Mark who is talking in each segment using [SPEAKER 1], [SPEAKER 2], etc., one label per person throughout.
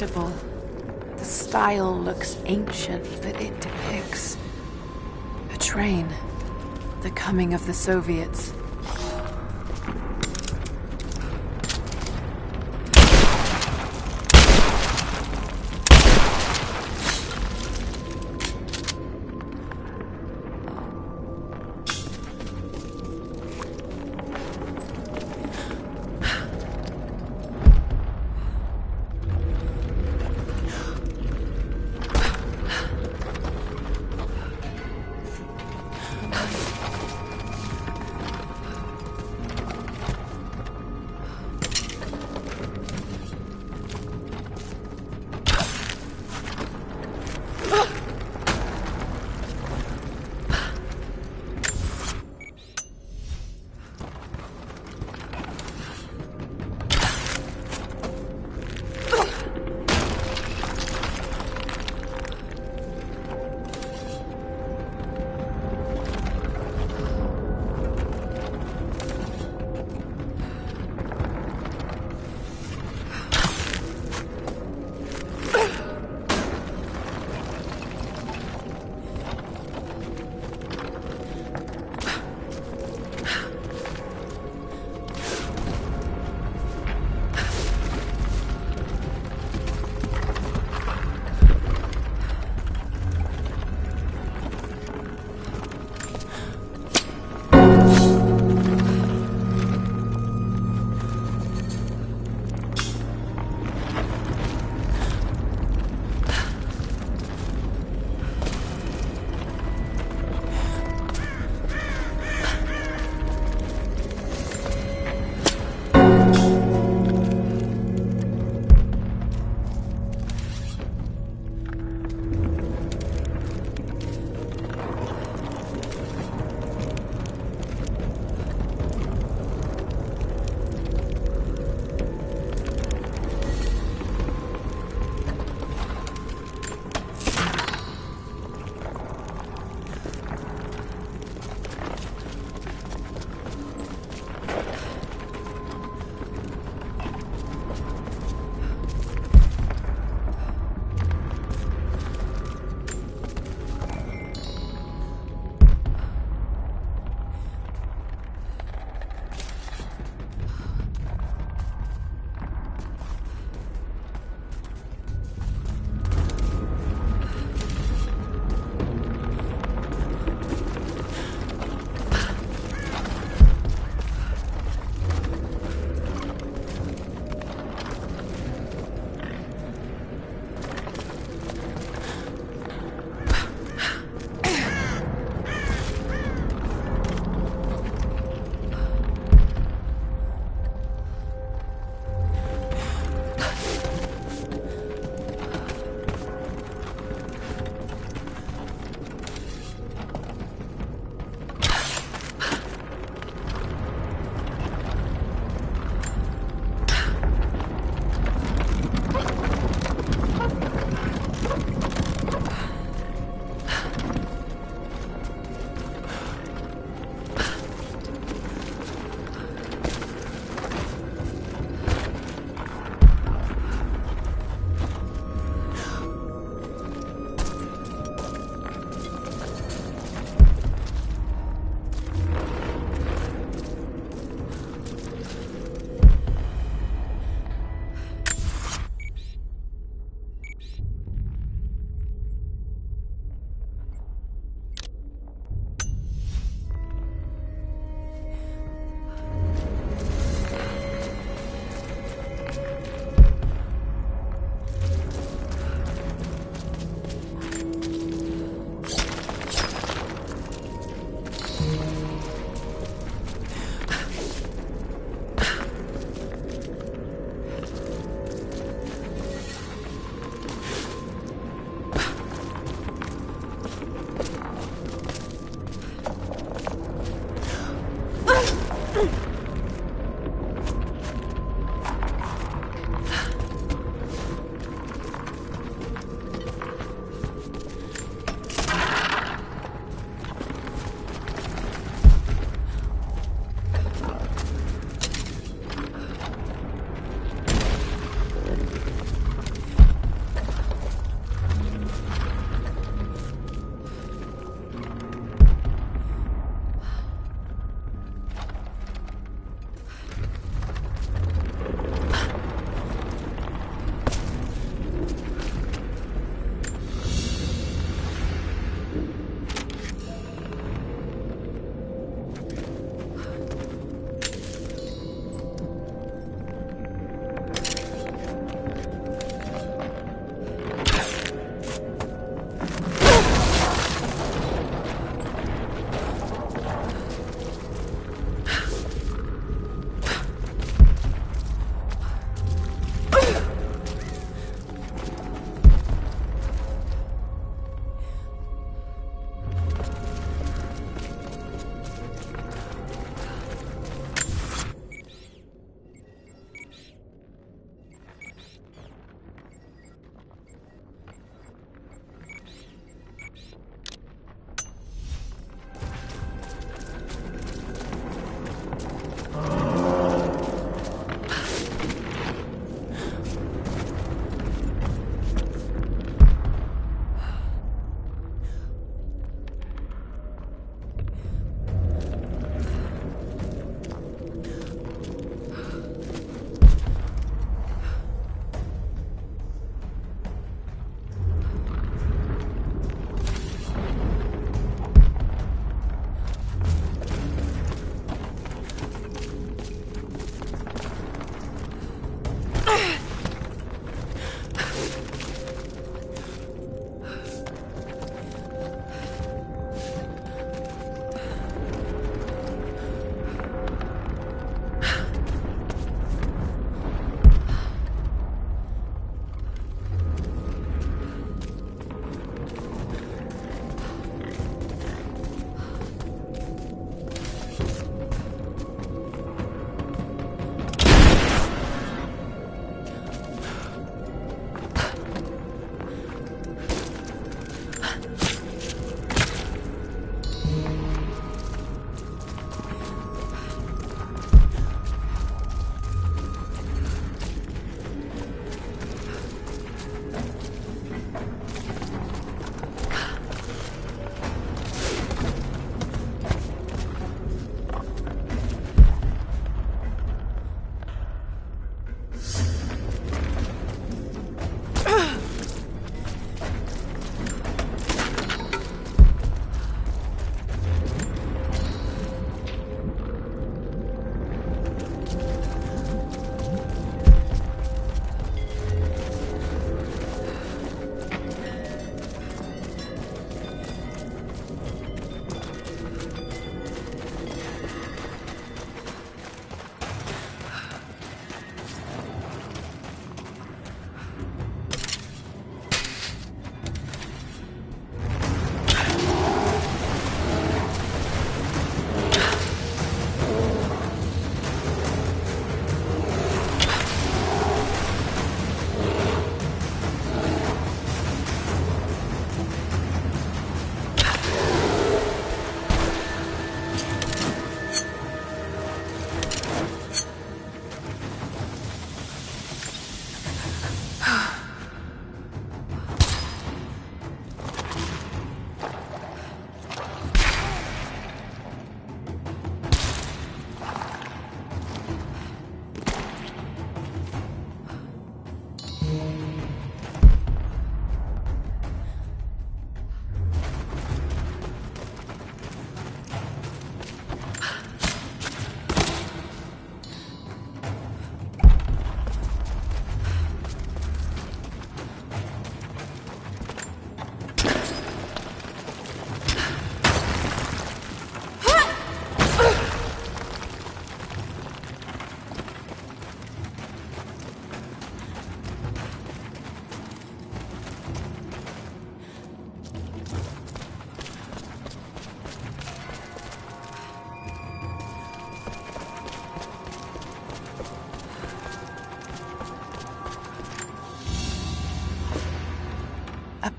[SPEAKER 1] incredible. The style looks ancient, but it depicts a train. The coming of the Soviets.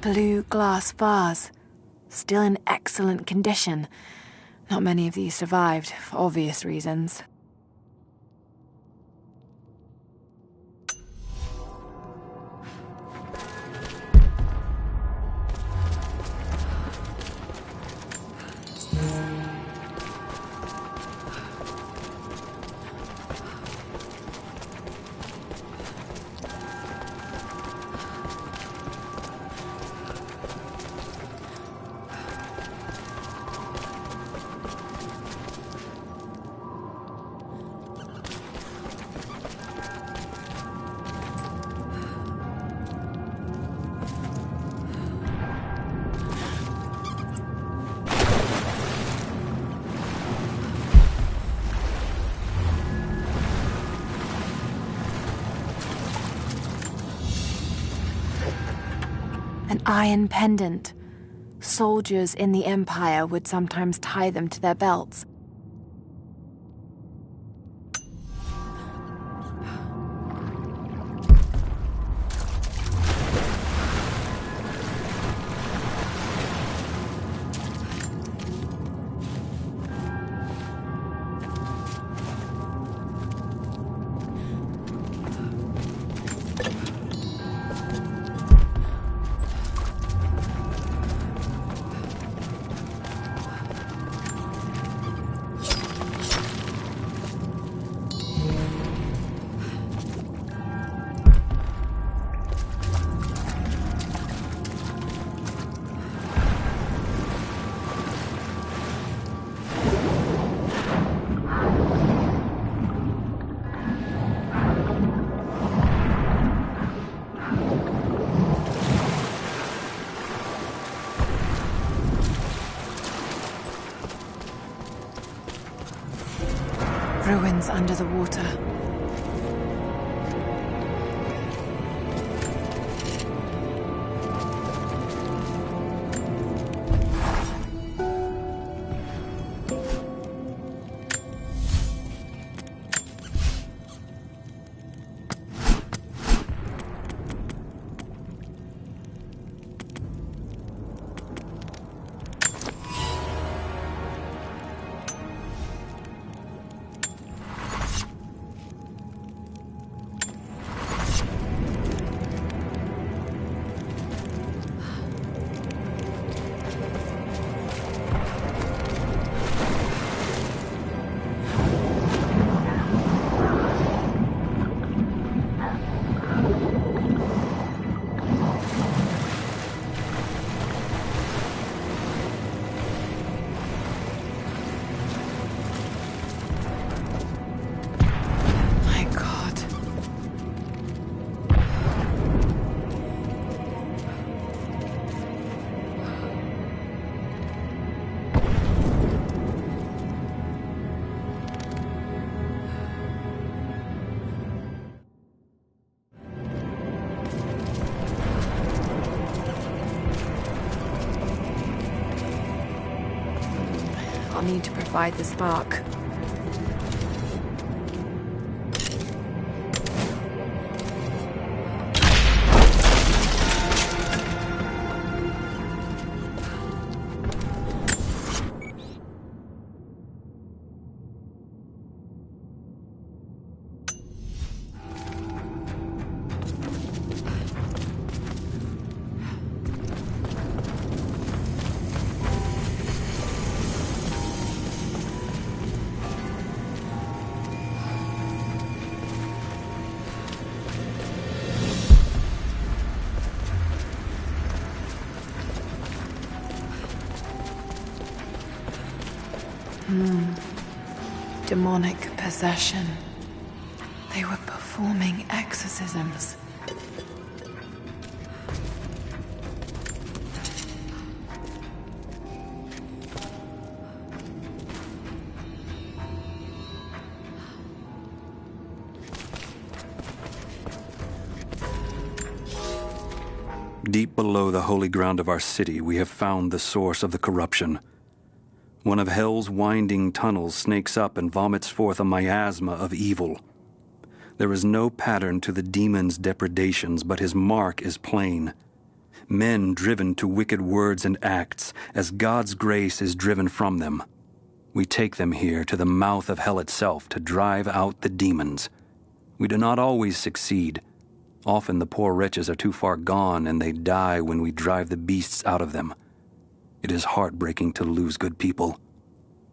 [SPEAKER 1] blue glass vase, still in excellent condition. Not many of these survived, for obvious reasons. An iron pendant. Soldiers in the Empire would sometimes tie them to their belts. Ruins under the water. I'll need to provide the spark. Demonic possession. They were performing exorcisms.
[SPEAKER 2] Deep below the holy ground of our city, we have found the source of the corruption. One of hell's winding tunnels snakes up and vomits forth a miasma of evil. There is no pattern to the demon's depredations, but his mark is plain. Men driven to wicked words and acts, as God's grace is driven from them. We take them here to the mouth of hell itself to drive out the demons. We do not always succeed. Often the poor wretches are too far gone and they die when we drive the beasts out of them. It is heartbreaking to lose good people,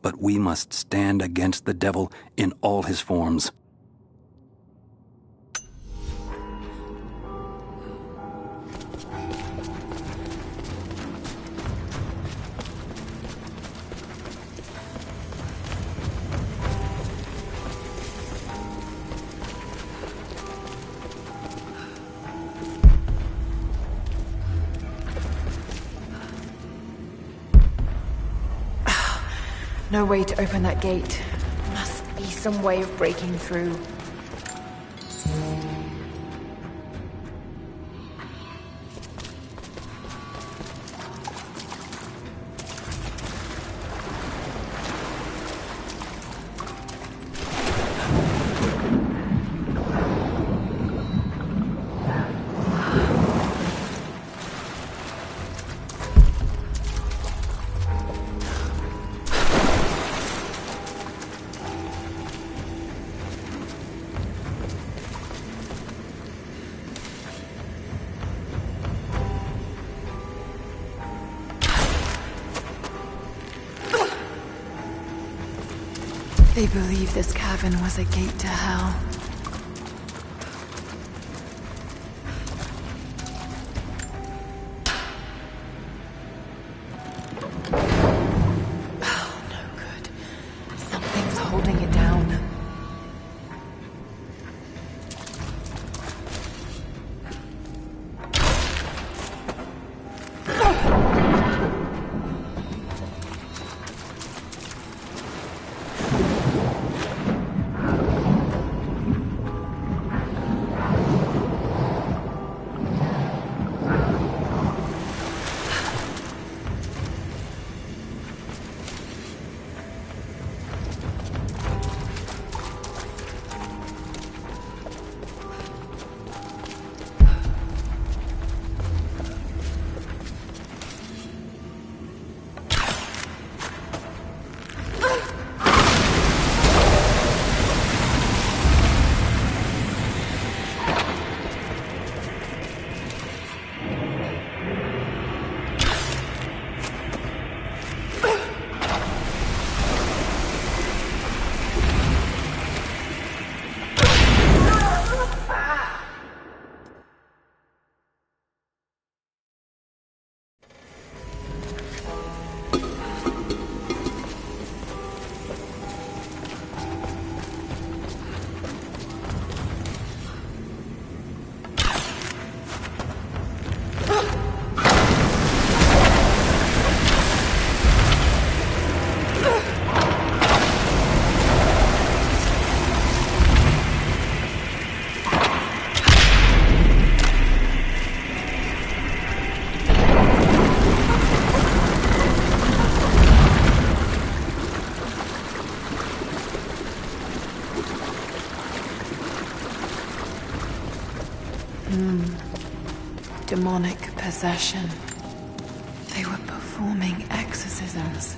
[SPEAKER 2] but we must stand against the devil in all his forms.
[SPEAKER 1] No way to open that gate. Must be some way of breaking through. They believe this cavern was a gate to hell. Oh, no good. Something's holding it down. Demonic possession. They were performing exorcisms.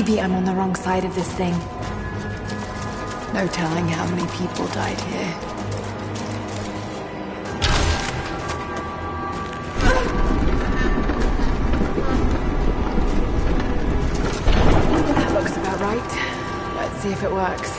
[SPEAKER 1] Maybe I'm on the wrong side of this thing. No telling how many people died here. That looks about right. Let's see if it works.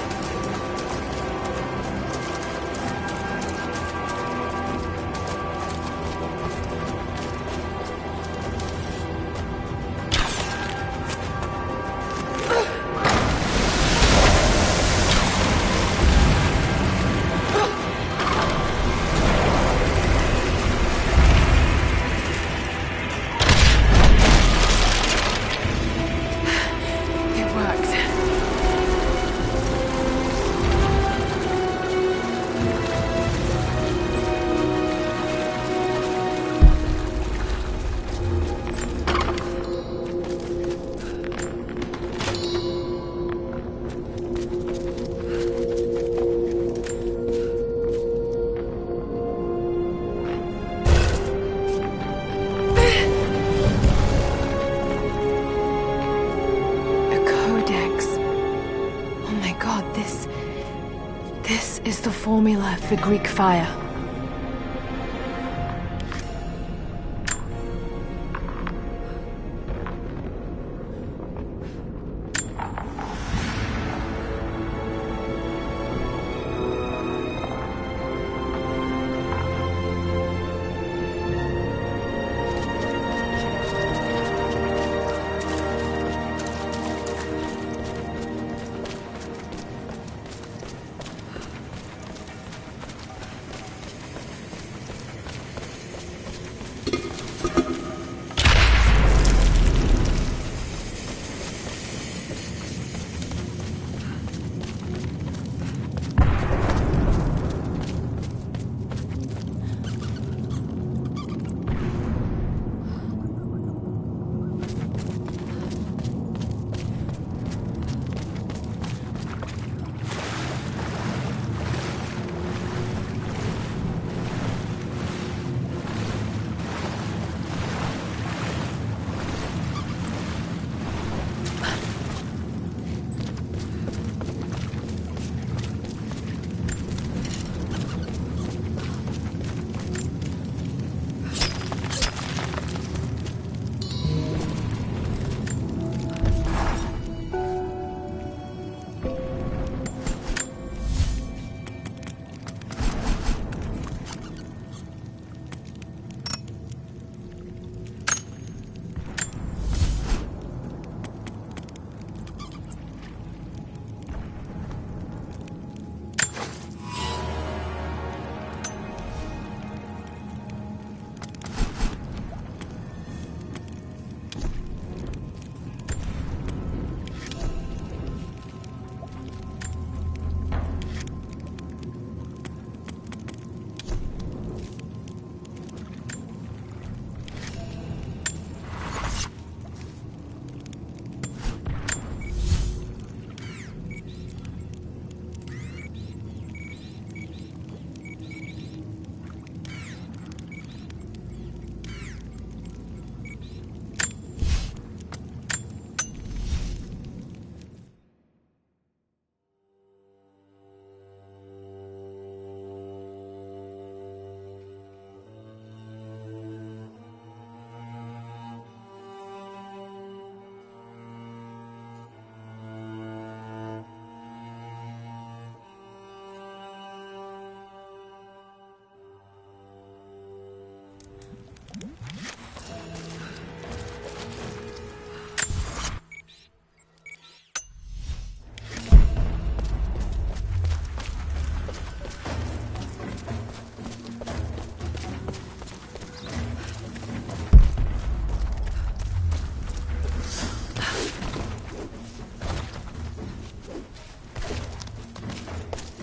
[SPEAKER 1] This is the formula for Greek fire.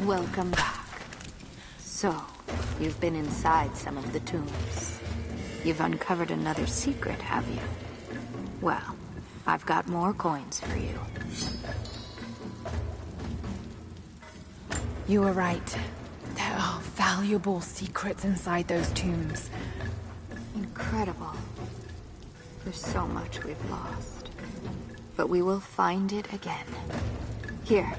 [SPEAKER 3] Welcome back. So, you've been inside some of the tombs. You've uncovered another secret, have you? Well, I've got more coins for you.
[SPEAKER 1] You were right. There are valuable secrets inside those tombs.
[SPEAKER 3] Incredible. There's so much we've lost. but we will find it again. Here.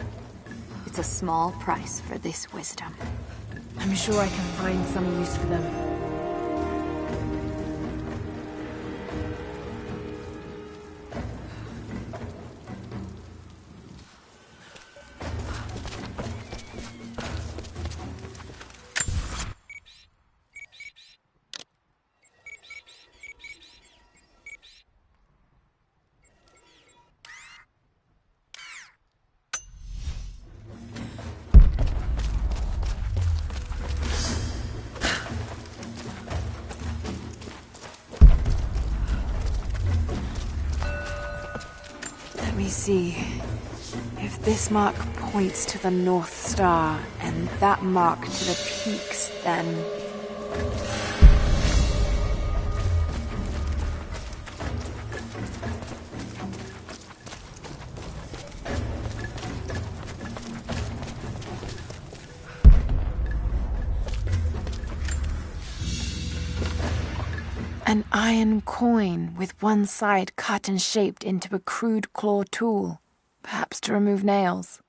[SPEAKER 3] It's a small price for this wisdom.
[SPEAKER 1] I'm sure I can find some use for them. Let me see. If this mark points to the North Star, and that mark to the peaks, then... An iron coin with one side cut and shaped into a crude claw tool, perhaps to remove nails.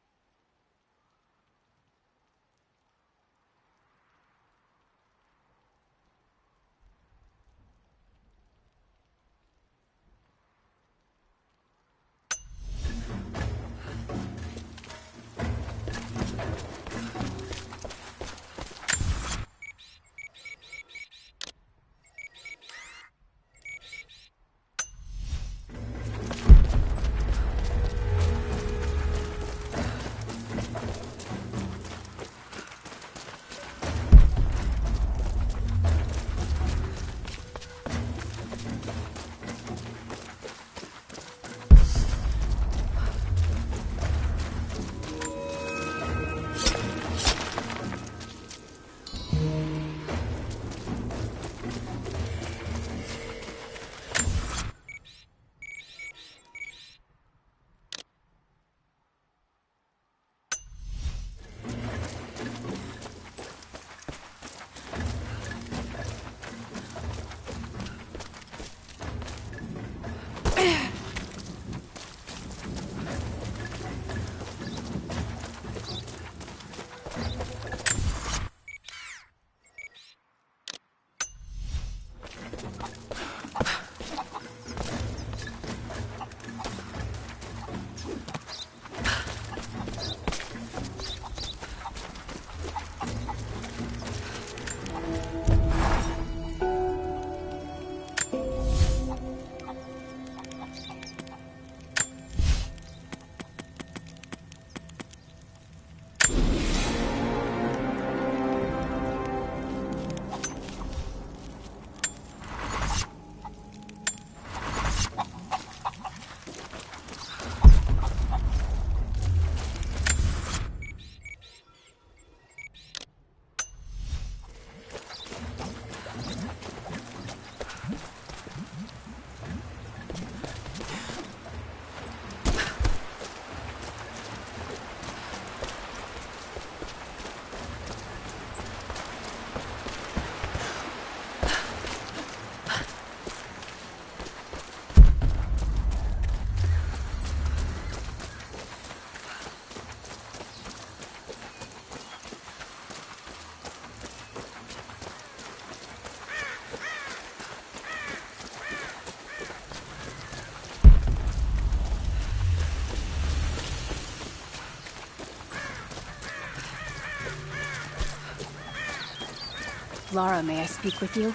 [SPEAKER 4] Lara, may I speak with you?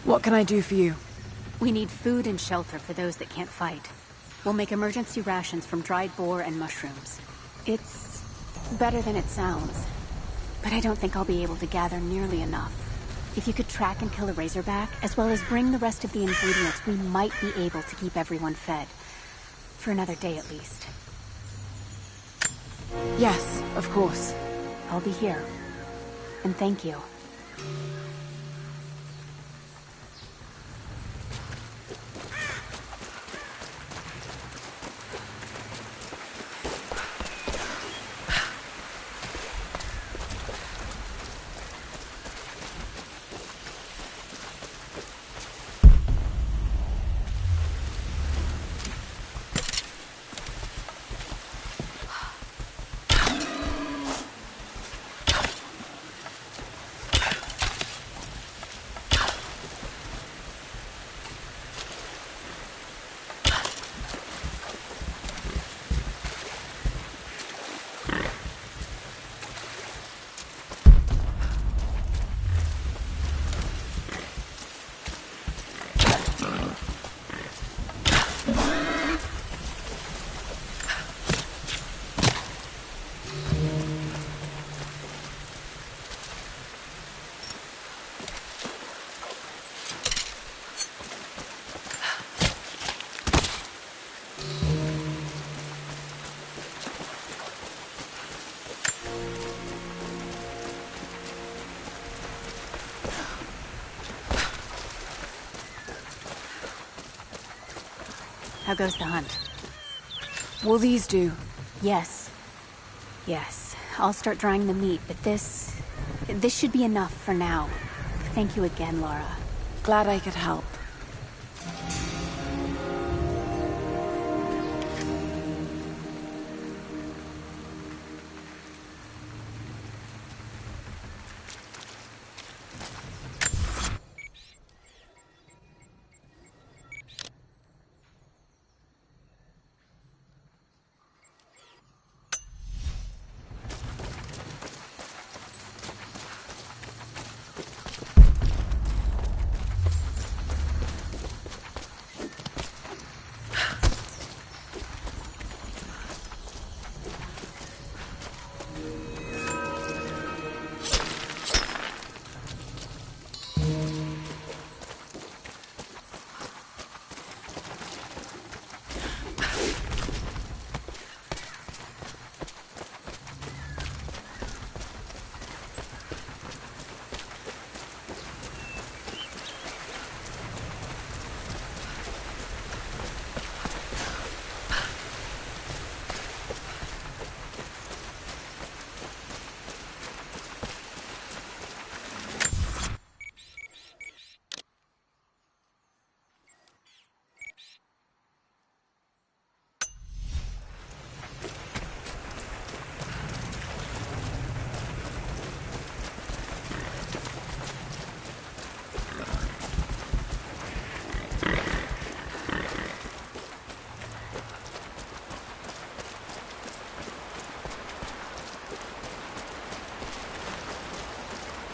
[SPEAKER 1] What can I do for you?
[SPEAKER 4] We need food and shelter for those that can't fight. We'll make emergency rations from dried boar and mushrooms. It's better than it sounds, but I don't think I'll be able to gather nearly enough. If you could track and kill a razorback, as well as bring the rest of the ingredients, we might be able to keep everyone fed. For another day at least.
[SPEAKER 1] Yes, of course.
[SPEAKER 4] I'll be here. And thank you. How goes the hunt?
[SPEAKER 1] Will these do?
[SPEAKER 4] Yes. Yes. I'll start drying the meat, but this should be enough for now. Thank you again, Laura.
[SPEAKER 1] Glad I could help.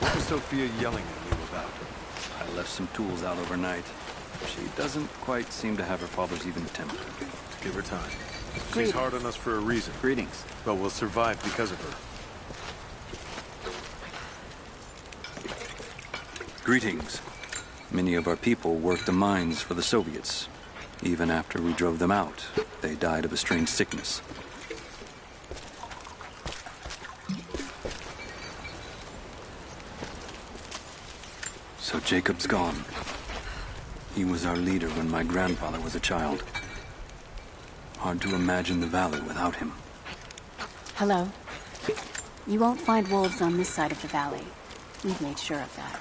[SPEAKER 5] What was Sophia yelling at you about?
[SPEAKER 2] I left some tools out overnight. She doesn't quite seem to have her father's even temper.
[SPEAKER 5] Give her time. She's
[SPEAKER 4] Greetings.
[SPEAKER 5] hard on us for a reason.
[SPEAKER 2] Greetings.
[SPEAKER 5] But we'll survive because of her.
[SPEAKER 2] Greetings. Many of our people worked the mines for the Soviets. Even after we drove them out, they died of a strange sickness. So Jacob's gone. He was our leader when my grandfather was a child. Hard to imagine the valley without him.
[SPEAKER 4] Hello. You won't find wolves on this side of the valley. We've made sure of that.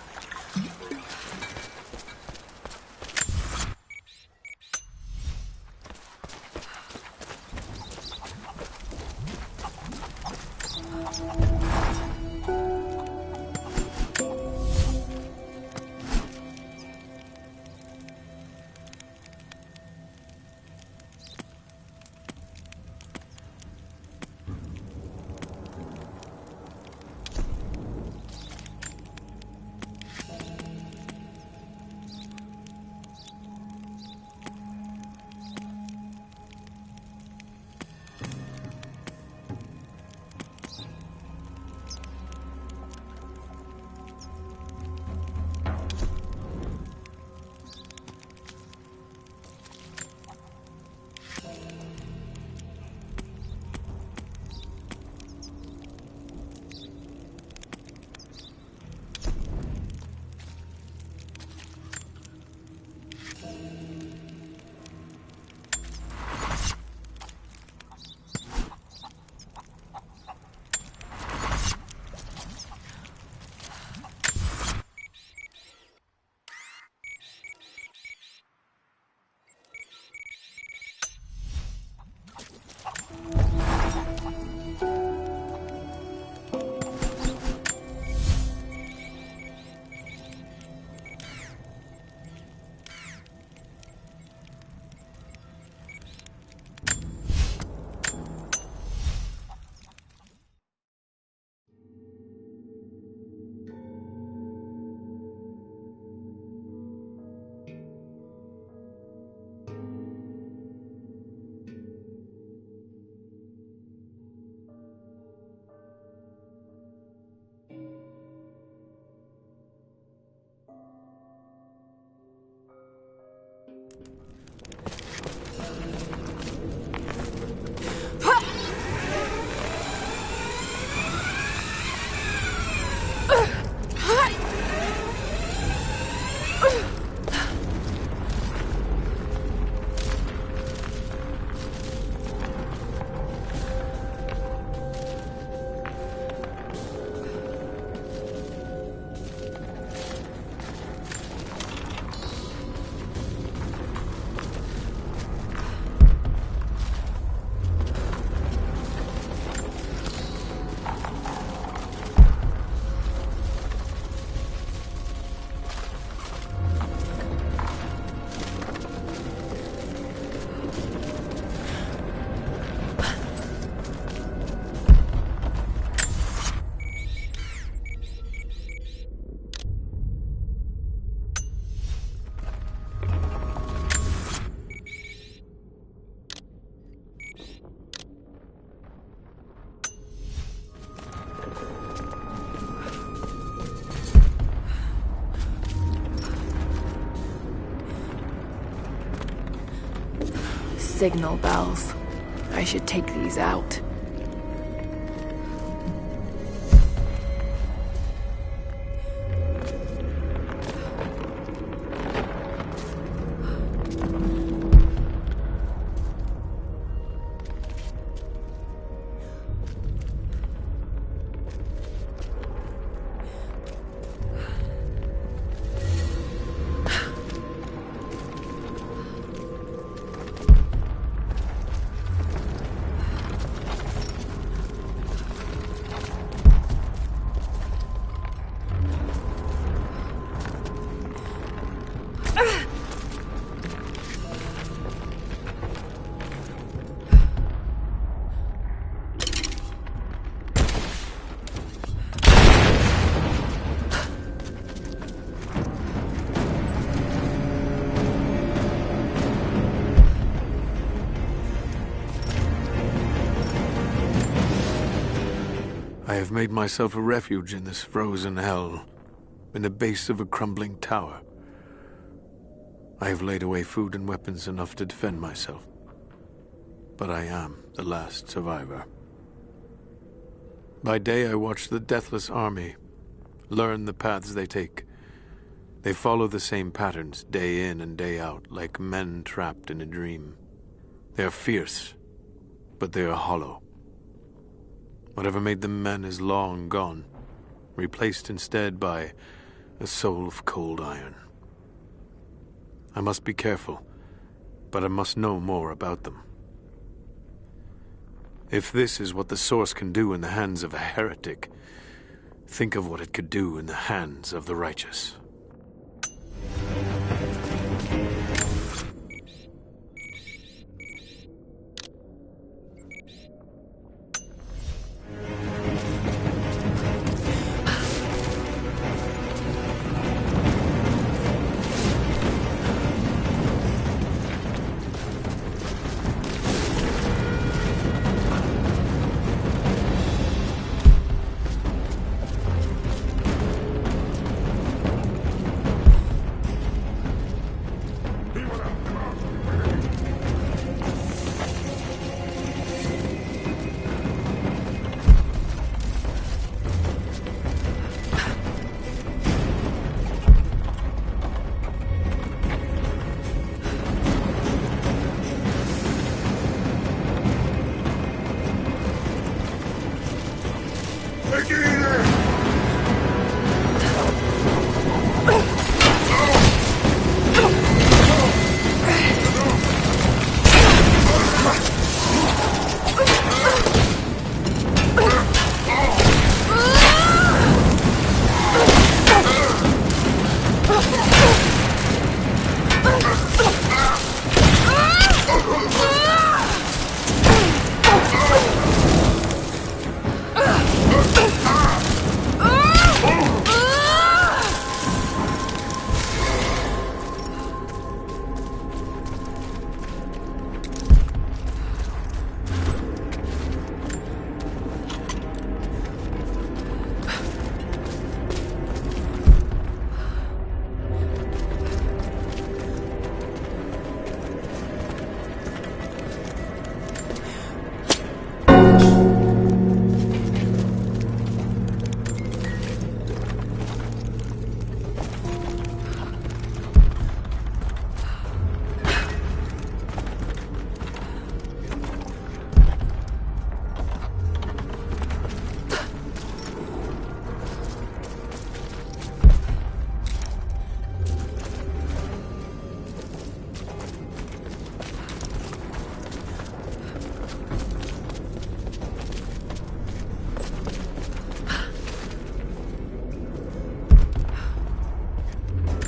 [SPEAKER 1] signal bells. I should take these out.
[SPEAKER 5] I have made myself a refuge in this frozen hell, in the base of a crumbling tower. I have laid away food and weapons enough to defend myself. But I am the last survivor. By day I watch the deathless army, learn the paths they take. They follow the same patterns day in and day out, like men trapped in a dream. They are fierce, but they are hollow. Whatever made them men is long gone, replaced instead by a soul of cold iron. I must be careful, but I must know more about them. If this is what the Source can do in the hands of a heretic, think of what it could do in the hands of the righteous.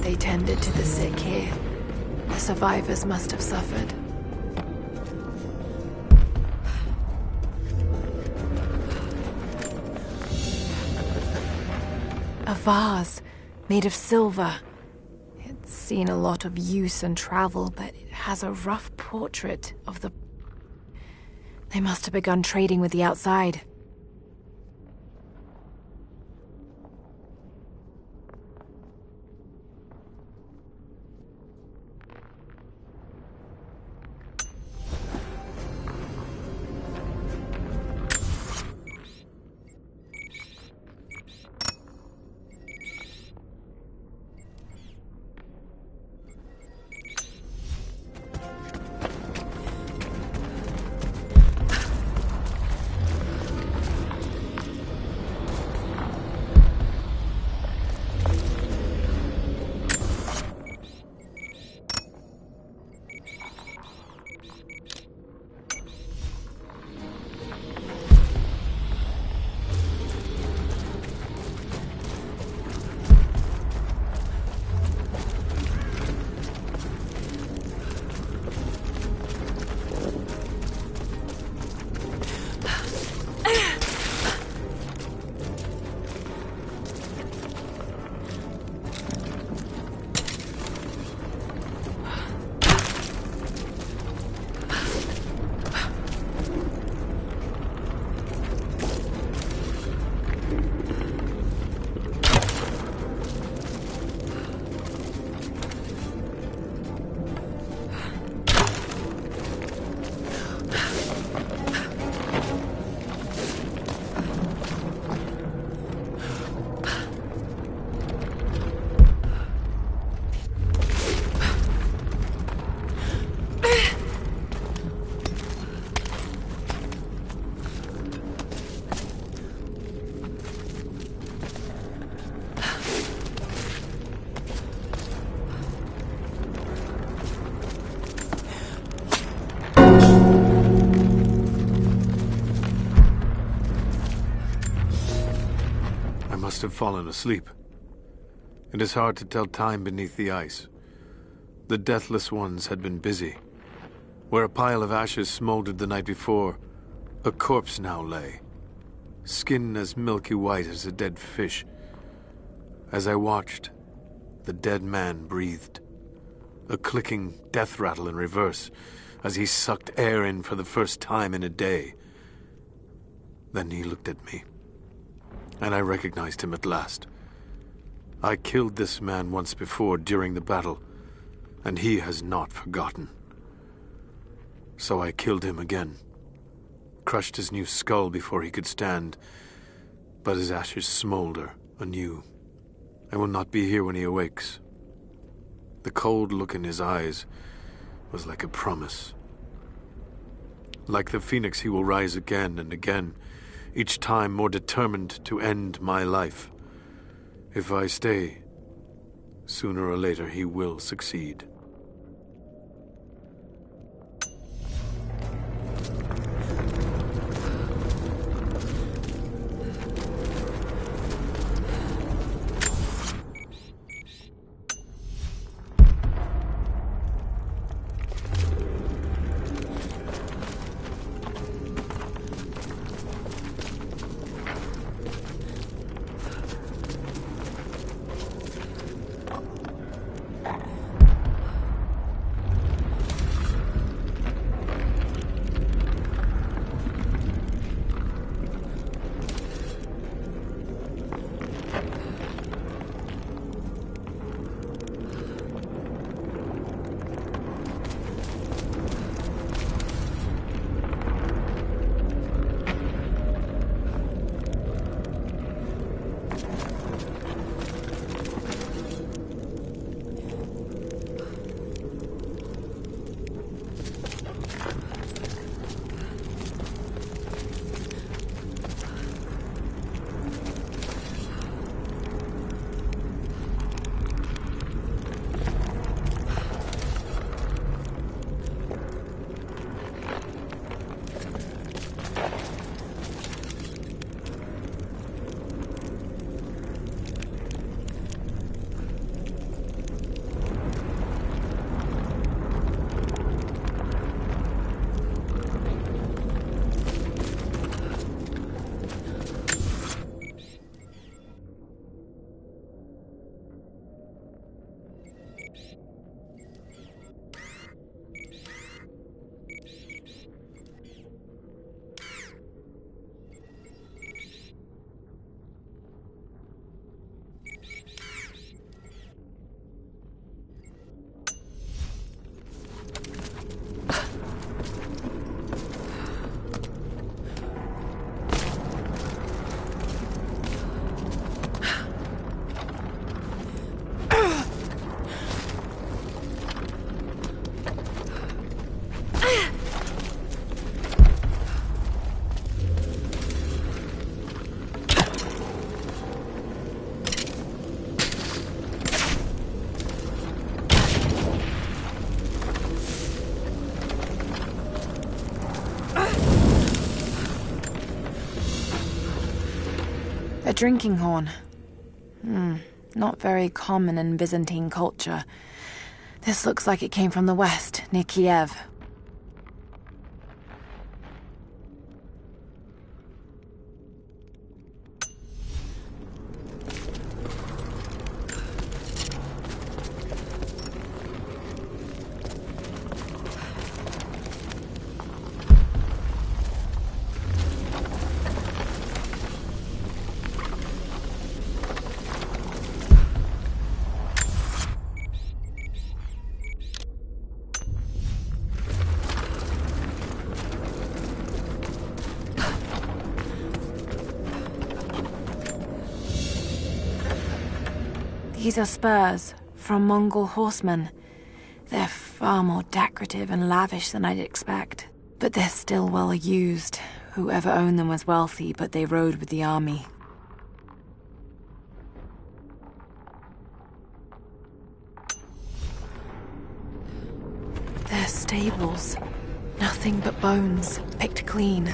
[SPEAKER 1] They tended to the sick here. The survivors must have suffered. A vase made of silver. It's seen a lot of use and travel, but it has a rough portrait of the... They must have begun trading with the outside.
[SPEAKER 5] must have fallen asleep. It is hard to tell time beneath the ice. The Deathless Ones had been busy. Where a pile of ashes smoldered the night before, a corpse now lay, skin as milky white as a dead fish. As I watched, the dead man breathed, a clicking death rattle in reverse as he sucked air in for the first time in a day. Then he looked at me, and I recognized him at last. I killed this man once before during the battle, and he has not forgotten. So I killed him again, crushed his new skull before he could stand, but his ashes smolder anew. I will not be here when he awakes. The cold look in his eyes was like a promise. Like the phoenix, he will rise again and again, each time more determined to end my life. If I stay, sooner or later he will succeed.
[SPEAKER 1] A drinking horn. Not very common in Byzantine culture. This looks like it came from the west, near Kiev. These are spurs from Mongol horsemen. They're far more decorative and lavish than I'd expect. But they're still well used. Whoever owned them was wealthy, but they rode with the army. They're stables. Nothing but bones, picked clean.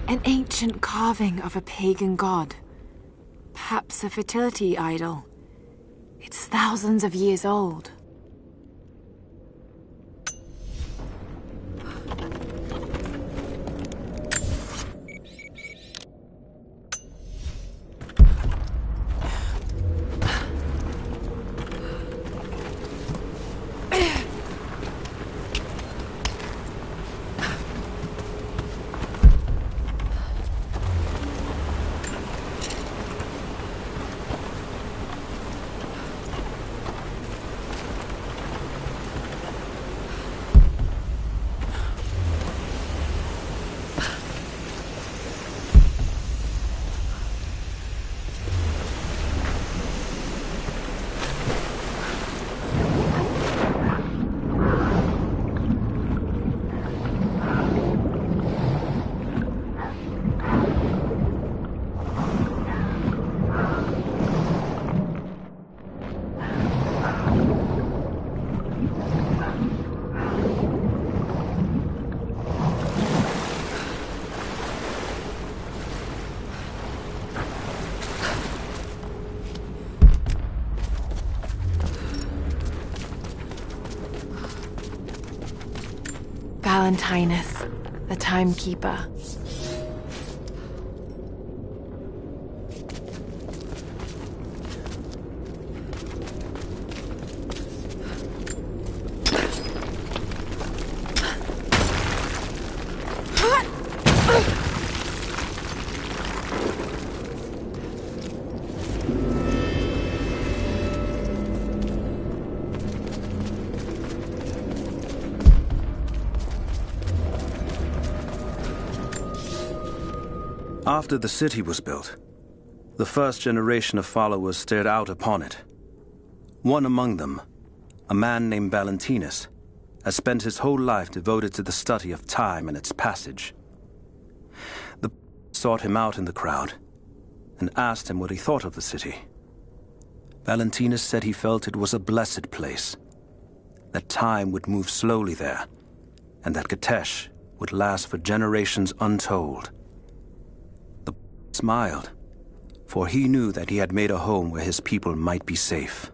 [SPEAKER 1] An ancient carving of a pagan god. Perhaps a fertility idol. It's thousands of years old. Valentinus, the timekeeper.
[SPEAKER 6] After the city was built, the first generation of followers stared out upon it. One among them, a man named Valentinus, has spent his whole life devoted to the study of time and its passage. The sought him out in the crowd and asked him what he thought of the city. Valentinus said he felt it was a blessed place, that time would move slowly there, and that Kitezh would last for generations untold. The smiled, for he knew that he had made a home where his people might be safe.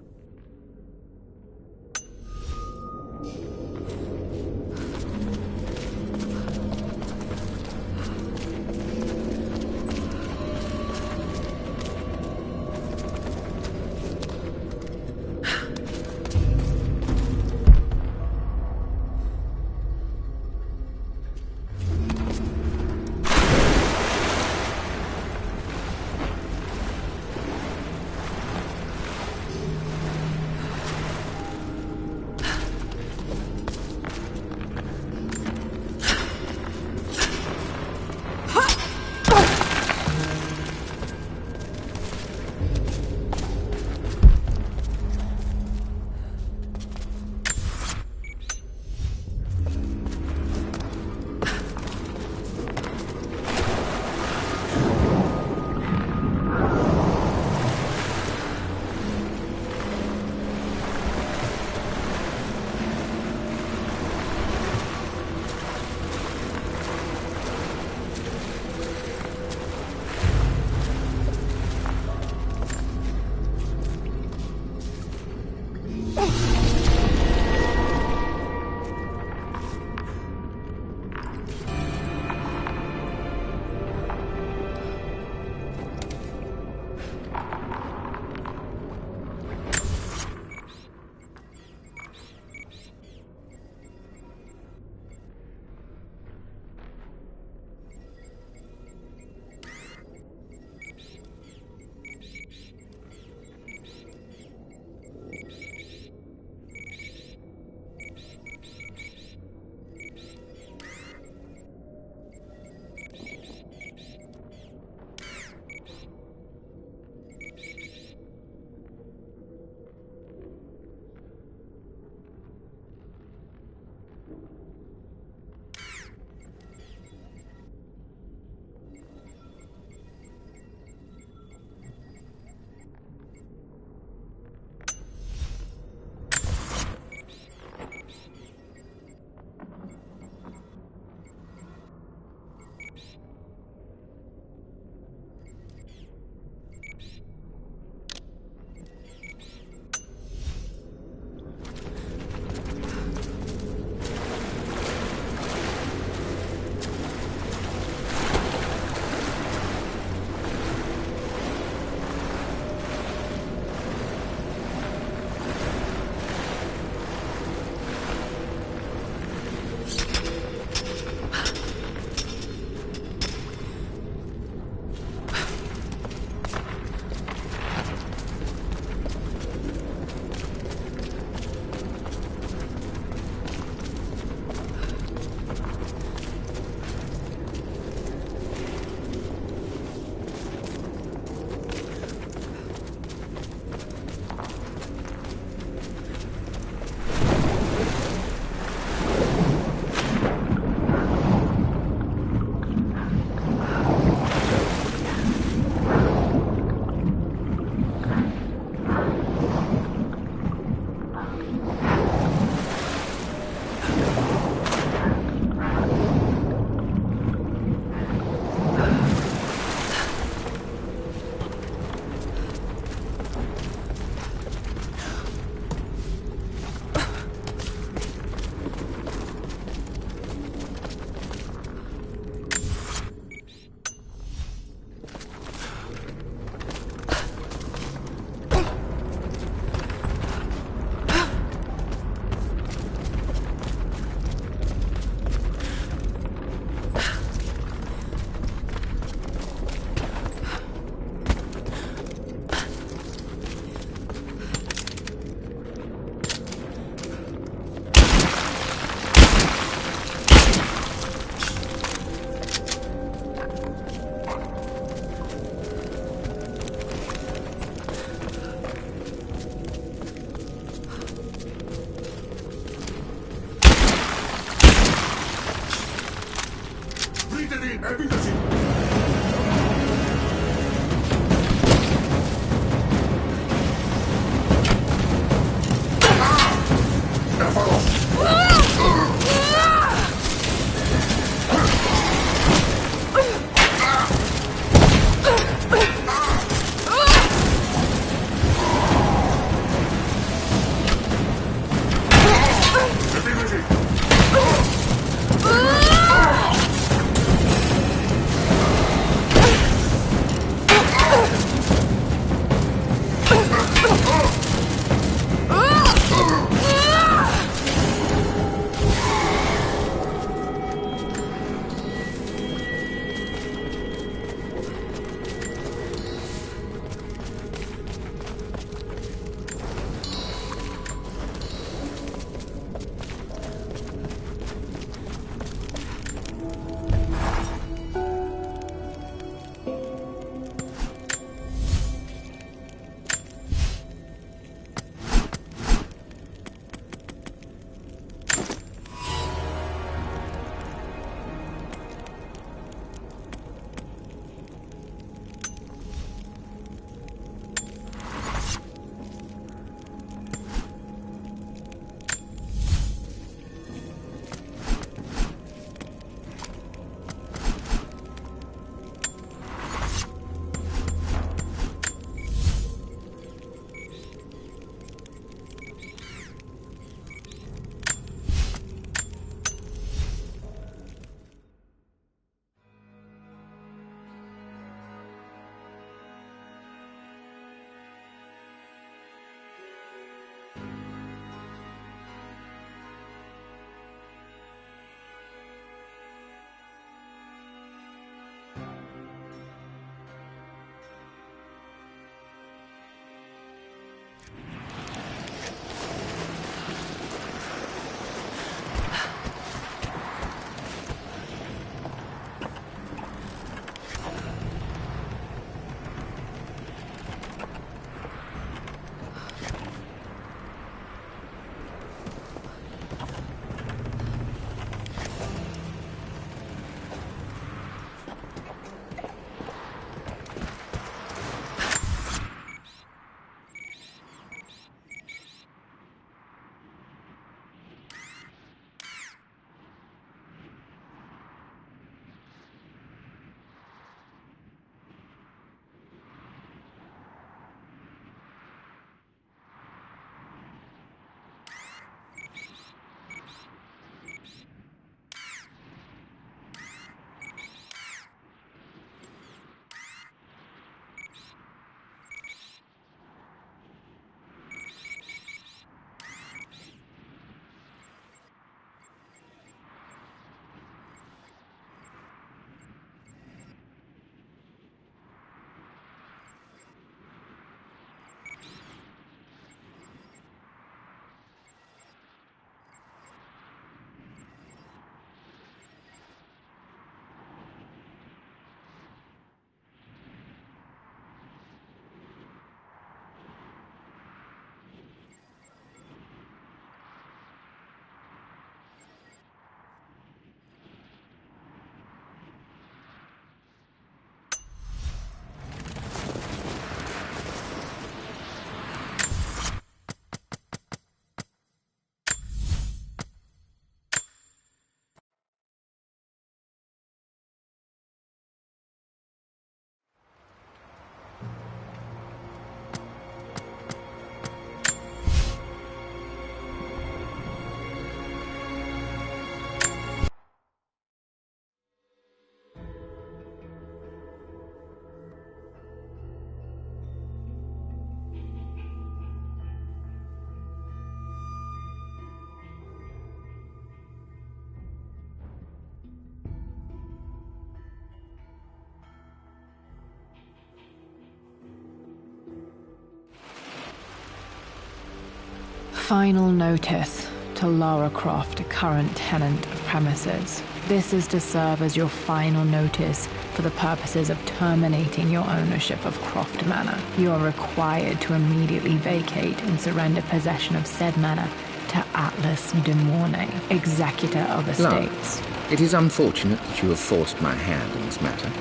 [SPEAKER 1] Final notice to Lara Croft, current tenant of premises. This is to serve as your final notice for the purposes of terminating your ownership of Croft Manor. You are required to immediately vacate and surrender possession of said manor to Atlas de Mornay, executor of estates.
[SPEAKER 7] Lara, it is unfortunate that you have forced my hand in this matter,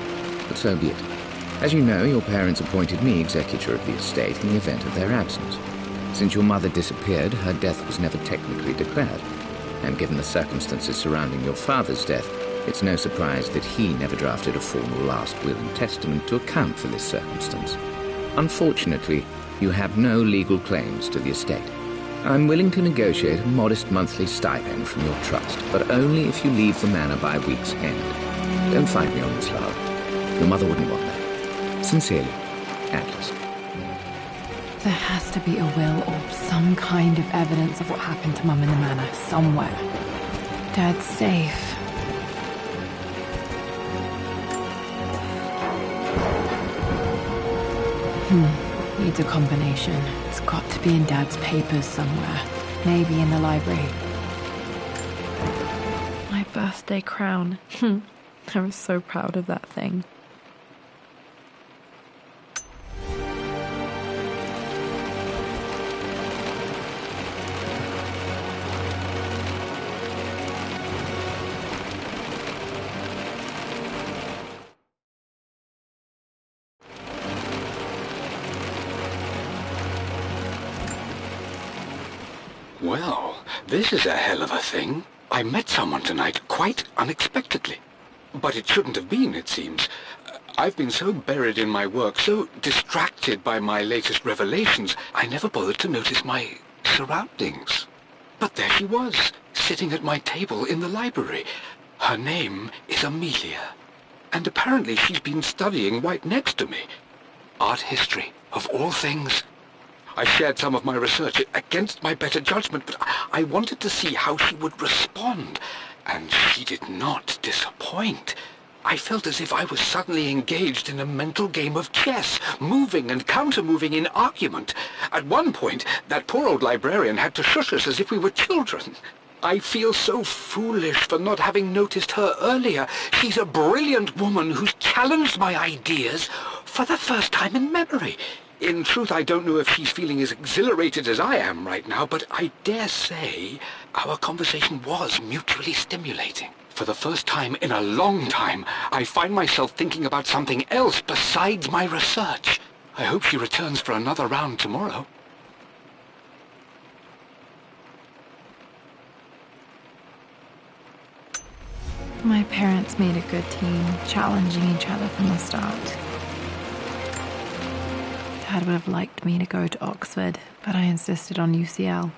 [SPEAKER 7] but so be it. As you know, your parents appointed me executor of the estate in the event of their absence. Since your mother disappeared, her death was never technically declared. And given the circumstances surrounding your father's death, it's no surprise that he never drafted a formal last will and testament to account for this circumstance. Unfortunately, you have no legal claims to the estate. I'm willing to negotiate a modest monthly stipend from your trust, but only if you leave the manor by week's end. Don't fight me on this, Lara. Your mother wouldn't want that. Sincerely, Atlas.
[SPEAKER 1] There has to be a will or some kind of evidence of what happened to Mum in the manor somewhere. Dad's safe. Needs a combination. It's got to be in Dad's papers somewhere. Maybe in the library. My birthday crown. I was so proud of that thing.
[SPEAKER 8] Well, this is a hell of a thing. I met someone tonight, quite unexpectedly. But it shouldn't have been, it seems. I've been so buried in my work, so distracted by my latest revelations, I never bothered to notice my surroundings. But there she was, sitting at my table in the library. Her name is Amelia. And apparently she's been studying right next to me. Art history, of all things. I shared some of my research against my better judgment, but I wanted to see how she would respond, and she did not disappoint. I felt as if I was suddenly engaged in a mental game of chess, moving and counter-moving in argument. At one point, that poor old librarian had to shush us as if we were children. I feel so foolish for not having noticed her earlier. She's a brilliant woman who's challenged my ideas for the first time in memory. In truth, I don't know if she's feeling as exhilarated as I am right now, but I dare say our conversation was mutually stimulating. For the first time in a long time, I find myself thinking about something else besides my research. I hope she returns for another round tomorrow.
[SPEAKER 1] My parents made a good team, challenging each other from the start. Dad would have liked me to go to Oxford, but I insisted on UCL.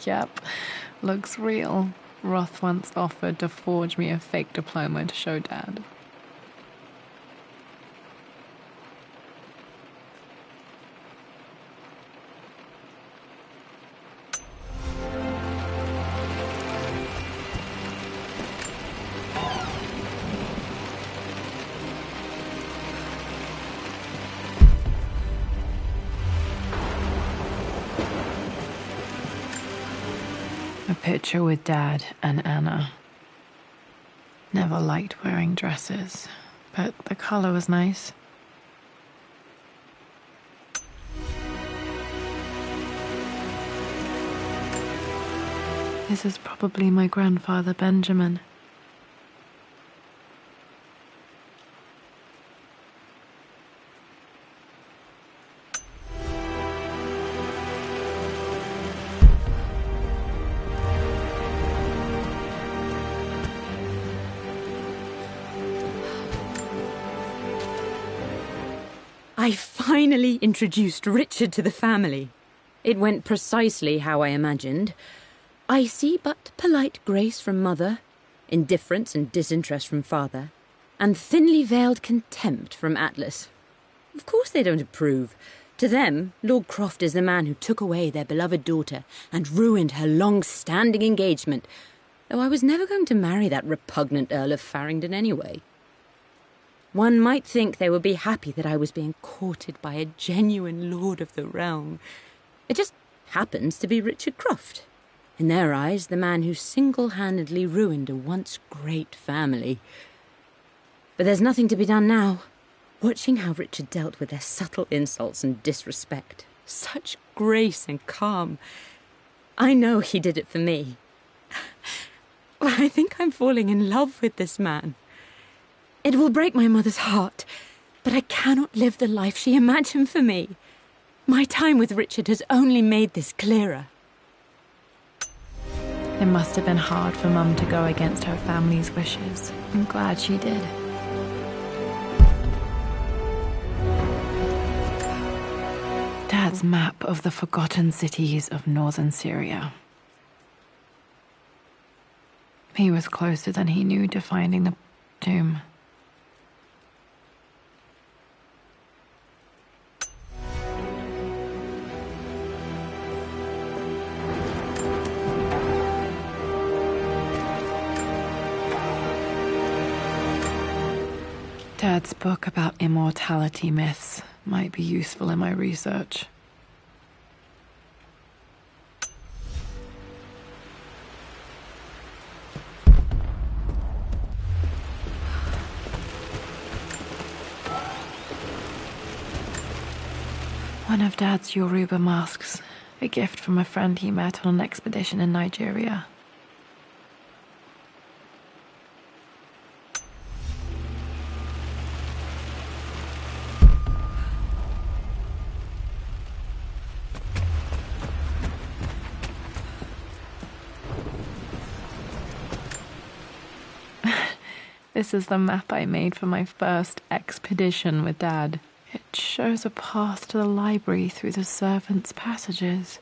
[SPEAKER 1] Yep, looks real. Roth once offered to forge me a fake diploma to show Dad. A picture with Dad and Anna. Never liked wearing dresses, but the color was nice. This is probably my grandfather Benjamin.
[SPEAKER 9] I finally introduced Richard to the family. It went precisely how I imagined. Icy but polite grace from Mother, indifference and disinterest from Father, and thinly veiled contempt from Atlas. Of course they don't approve. To them, Lord Croft is the man who took away their beloved daughter and ruined her long-standing engagement, though I was never going to marry that repugnant Earl of Farringdon anyway. One might think they would be happy that I was being courted by a genuine lord of the realm. It just happens to be Richard Croft. In their eyes, the man who single-handedly ruined a once great family. But there's nothing to be done now. Watching how Richard dealt with their subtle insults and disrespect. Such grace and calm. I know he did it for me. I think I'm falling in love with this man. It will break my mother's heart, but I cannot live the life she imagined for me. My time with Richard has only made this clearer.
[SPEAKER 1] It must have been hard for Mum to go against her family's wishes. I'm glad she did. Dad's map of the forgotten cities of northern Syria. He was closer than he knew to finding the tomb. Dad's book about immortality myths might be useful in my research. One of Dad's Yoruba masks, a gift from a friend he met on an expedition in Nigeria. This is the map I made for my first expedition with Dad. It shows a path to the library through the servants' passages.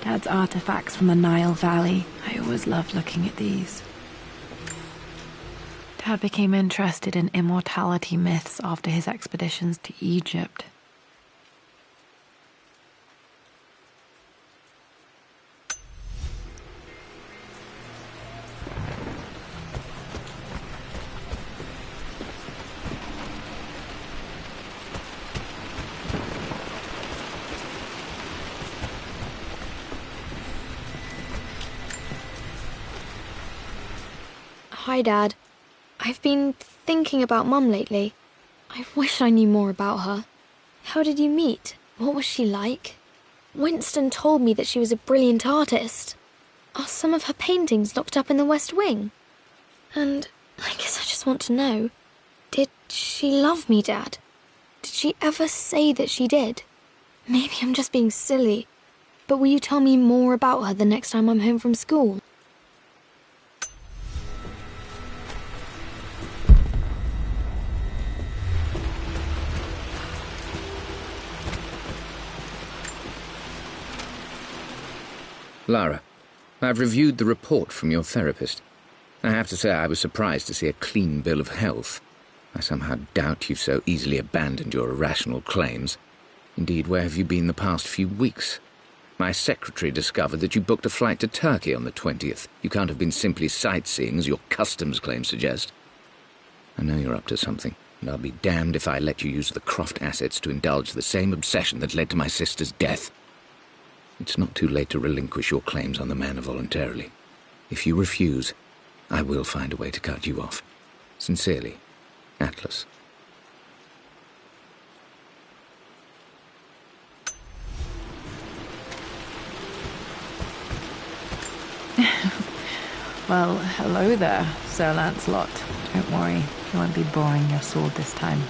[SPEAKER 1] Dad's artifacts from the Nile Valley. I always loved looking at these. Dad became interested in immortality myths after his expeditions to Egypt.
[SPEAKER 10] Hi, Dad. I've been thinking about Mum lately. I wish I knew more about her. How did you meet? What was she like? Winston told me that she was a brilliant artist. Are some of her paintings locked up in the West Wing? And I guess I just want to know, did she love me, Dad? Did she ever say that she did? Maybe I'm just being silly, but will you tell me more about her the next time I'm home from school?
[SPEAKER 7] Lara, I've reviewed the report from your therapist. I have to say I was surprised to see a clean bill of health. I somehow doubt you've so easily abandoned your irrational claims. Indeed, where have you been the past few weeks? My secretary discovered that you booked a flight to Turkey on the 20th. You can't have been simply sightseeing, as your customs claims suggest. I know you're up to something, and I'll be damned if I let you use the Croft assets to indulge the same obsession that led to my sister's death. It's not too late to relinquish your claims on the manor voluntarily. If you refuse, I will find a way to cut you off. Sincerely, Atlas.
[SPEAKER 1] Well, hello there, Sir Lancelot. Don't worry, you won't be boring your sword this time.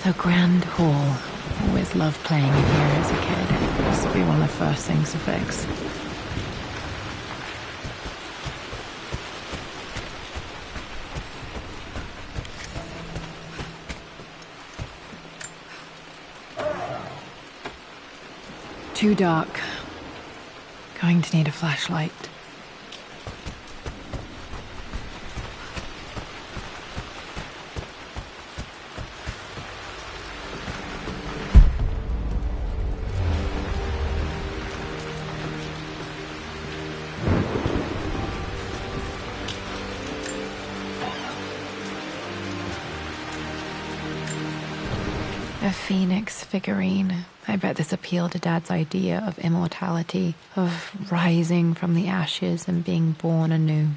[SPEAKER 1] The Grand Hall. Always loved playing in here as a kid. This will be one of the first things to fix. too dark. Going to need a flashlight. A phoenix figurine. I bet this appealed to Dad's idea of immortality, of rising from the ashes and being born anew.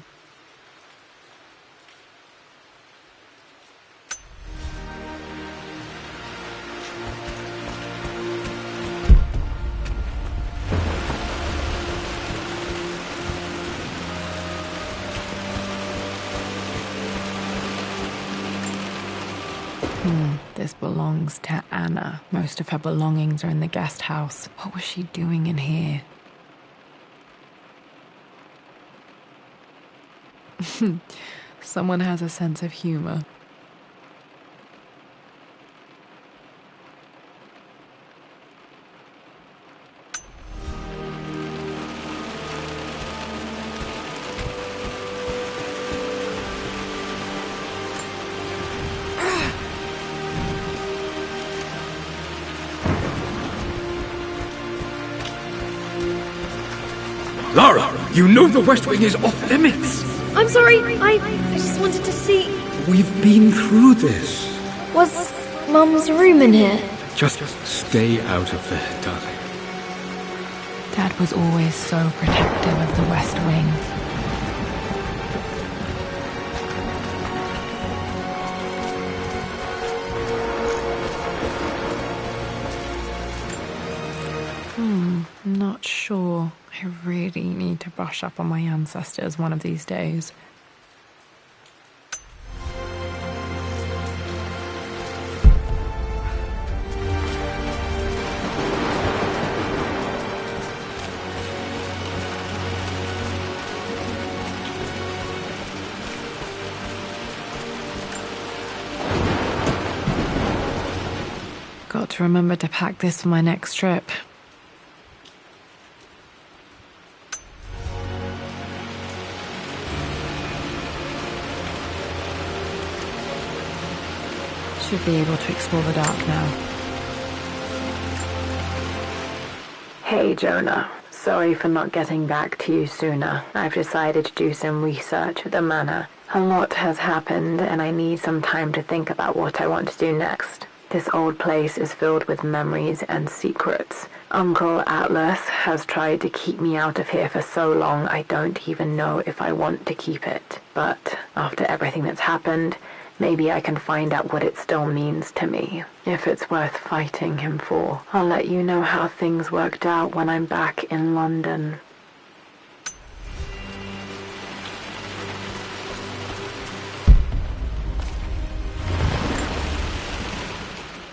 [SPEAKER 1] This belongs to Anna. Most of her belongings are in the guest house. What was she doing in here? Someone has a sense of humor.
[SPEAKER 8] Lara, you know the West Wing is off limits.
[SPEAKER 10] I'm sorry, I just wanted to see...
[SPEAKER 8] We've been through this.
[SPEAKER 10] Was Mum's room in here?
[SPEAKER 8] Just stay out of there, darling.
[SPEAKER 1] Dad was always so protective of the West Wing. Not sure. I really need to brush up on my ancestors one of these days. Got to remember to pack this for my next trip. Should be able to explore the dark now. Hey, Jonah. Sorry for not getting back to you sooner. I've decided to do some research at the manor. A lot has happened, and I need some time to think about what I want to do next. This old place is filled with memories and secrets. Uncle Atlas has tried to keep me out of here for so long, I don't even know if I want to keep it. But after everything that's happened, maybe I can find out what it still means to me, if it's worth fighting him for. I'll let you know how things worked out when I'm back in London.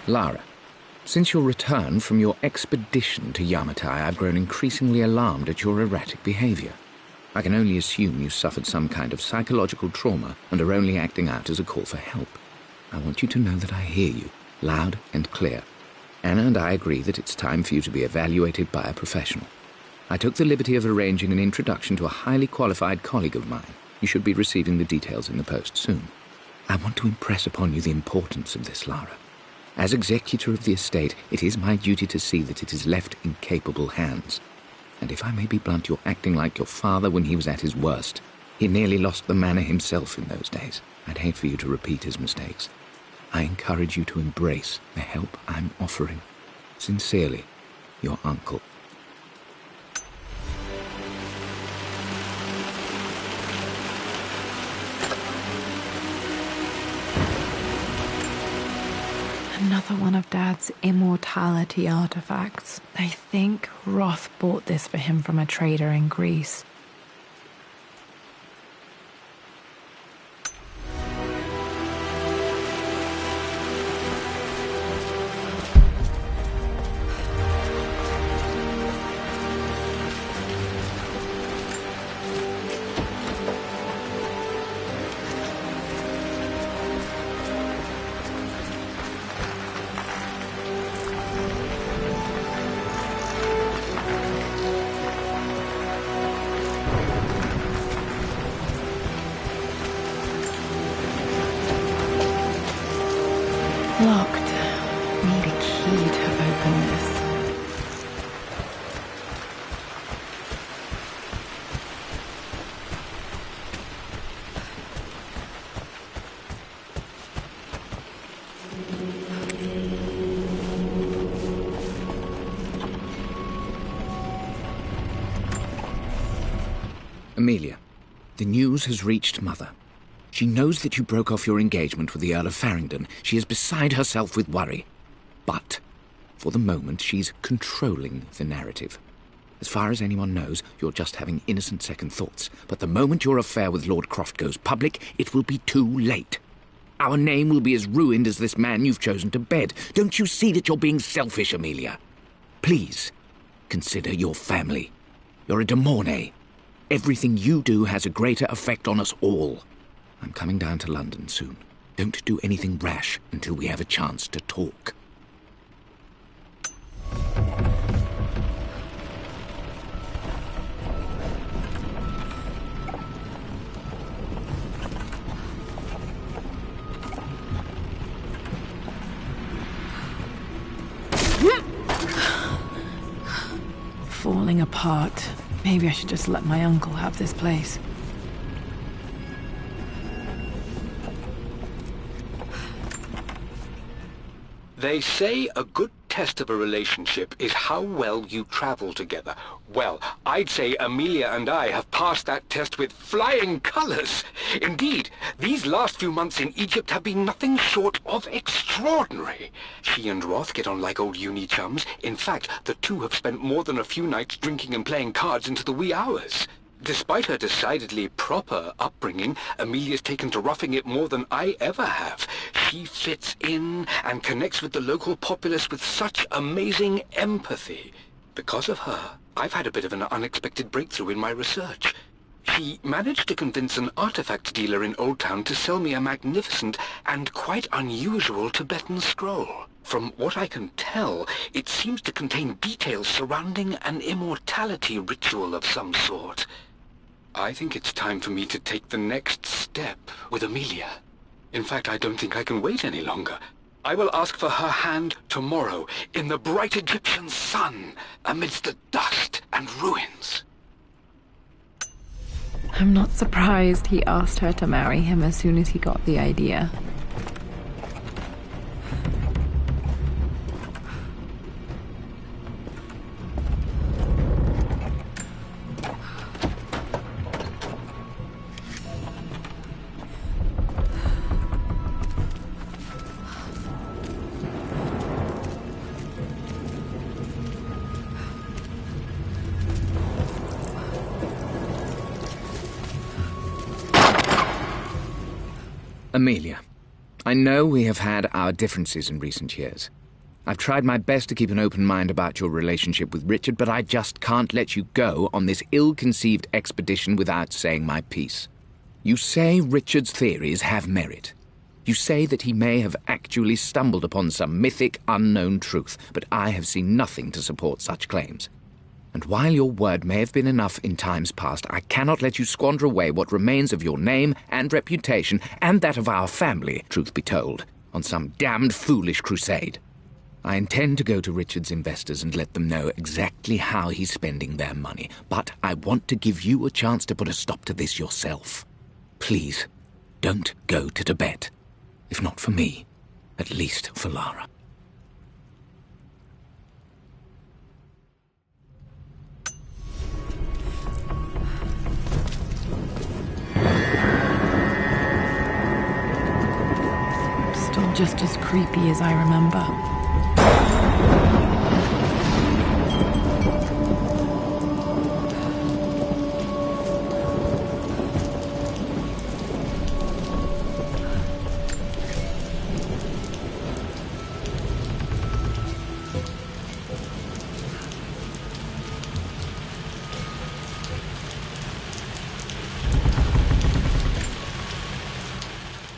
[SPEAKER 7] Lara, since your return from your expedition to Yamatai, I've grown increasingly alarmed at your erratic behavior. I can only assume you suffered some kind of psychological trauma and are only acting out as a call for help. I want you to know that I hear you, loud and clear. Anna and I agree that it's time for you to be evaluated by a professional. I took the liberty of arranging an introduction to a highly qualified colleague of mine. You should be receiving the details in the post soon. I want to impress upon you the importance of this, Lara. As executor of the estate, it is my duty to see that it is left in capable hands. And if I may be blunt, you're acting like your father when he was at his worst. He nearly lost the manor himself in those days. I'd hate for you to repeat his mistakes. I encourage you to embrace the help I'm offering. Sincerely, your uncle.
[SPEAKER 1] Another one of Dad's immortality artifacts. I think Roth bought this for him from a trader in Greece.
[SPEAKER 7] Amelia, the news has reached Mother. She knows that you broke off your engagement with the Earl of Farringdon. She is beside herself with worry. But, for the moment, she's controlling the narrative. As far as anyone knows, you're just having innocent second thoughts. But the moment your affair with Lord Croft goes public, it will be too late. Our name will be as ruined as this man you've chosen to bed. Don't you see that you're being selfish, Amelia? Please, consider your family. You're a de Mornay. Everything you do has a greater effect on us all. I'm coming down to London soon. Don't do anything rash until we have a chance to talk.
[SPEAKER 1] Falling apart. Maybe I should just let my uncle have this place.
[SPEAKER 8] They say a good test of a relationship is how well you travel together. Well, I'd say Amelia and I have passed that test with flying colors. Indeed, these last few months in Egypt have been nothing short of extraordinary. She and Roth get on like old uni chums. In fact, the two have spent more than a few nights drinking and playing cards into the wee hours. Despite her decidedly proper upbringing, Amelia's taken to roughing it more than I ever have. She fits in and connects with the local populace with such amazing empathy. Because of her, I've had a bit of an unexpected breakthrough in my research. She managed to convince an artifact dealer in Old Town to sell me a magnificent and quite unusual Tibetan scroll. From what I can tell, it seems to contain details surrounding an immortality ritual of some sort. I think it's time for me to take the next step with Amelia. In fact, I don't think I can wait any longer. I will ask for her hand tomorrow in the bright Egyptian sun amidst the dust and ruins.
[SPEAKER 1] I'm not surprised he asked her to marry him as soon as he got the idea.
[SPEAKER 7] Amelia, I know we have had our differences in recent years. I've tried my best to keep an open mind about your relationship with Richard, but I just can't let you go on this ill-conceived expedition without saying my piece. You say Richard's theories have merit. You say that he may have actually stumbled upon some mythic, unknown truth, but I have seen nothing to support such claims. And while your word may have been enough in times past, I cannot let you squander away what remains of your name and reputation, and that of our family, truth be told, on some damned foolish crusade. I intend to go to Richard's investors and let them know exactly how he's spending their money, but I want to give you a chance to put a stop to this yourself. Please, don't go to Tibet. If not for me, at least for Lara.
[SPEAKER 1] Still just as creepy as I remember.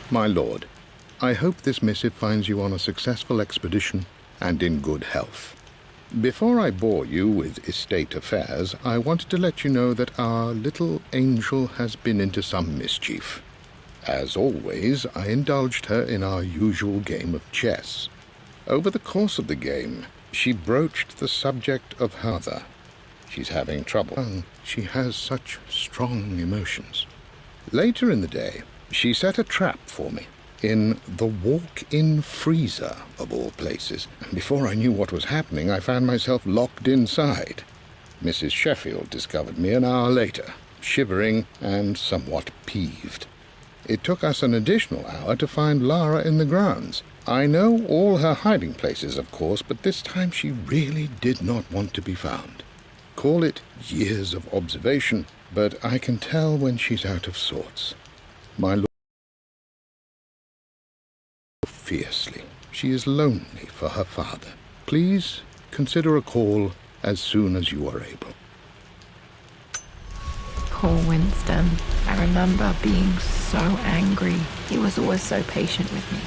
[SPEAKER 11] My lord, I hope this missive finds you on a successful expedition and in good health. Before I bore you with estate affairs, I wanted to let you know that our little angel has been into some mischief. As always, I indulged her in our usual game of chess. Over the course of the game, she broached the subject of her mother. She's having trouble. She has such strong emotions. Later in the day, she set a trap for me in the walk-in freezer, of all places, and before I knew what was happening, I found myself locked inside. Mrs. Sheffield discovered me an hour later. shivering and somewhat peeved. It took us an additional hour to find Lara in the grounds. I know all her hiding places, of course, but this time she really did not want to be found. Call it years of observation, but I can tell when she's out of sorts. My lord, fiercely. She is lonely for her father. Please consider a call as soon as you are able.
[SPEAKER 1] Poor Winston. I remember being so angry. He was always so patient with me.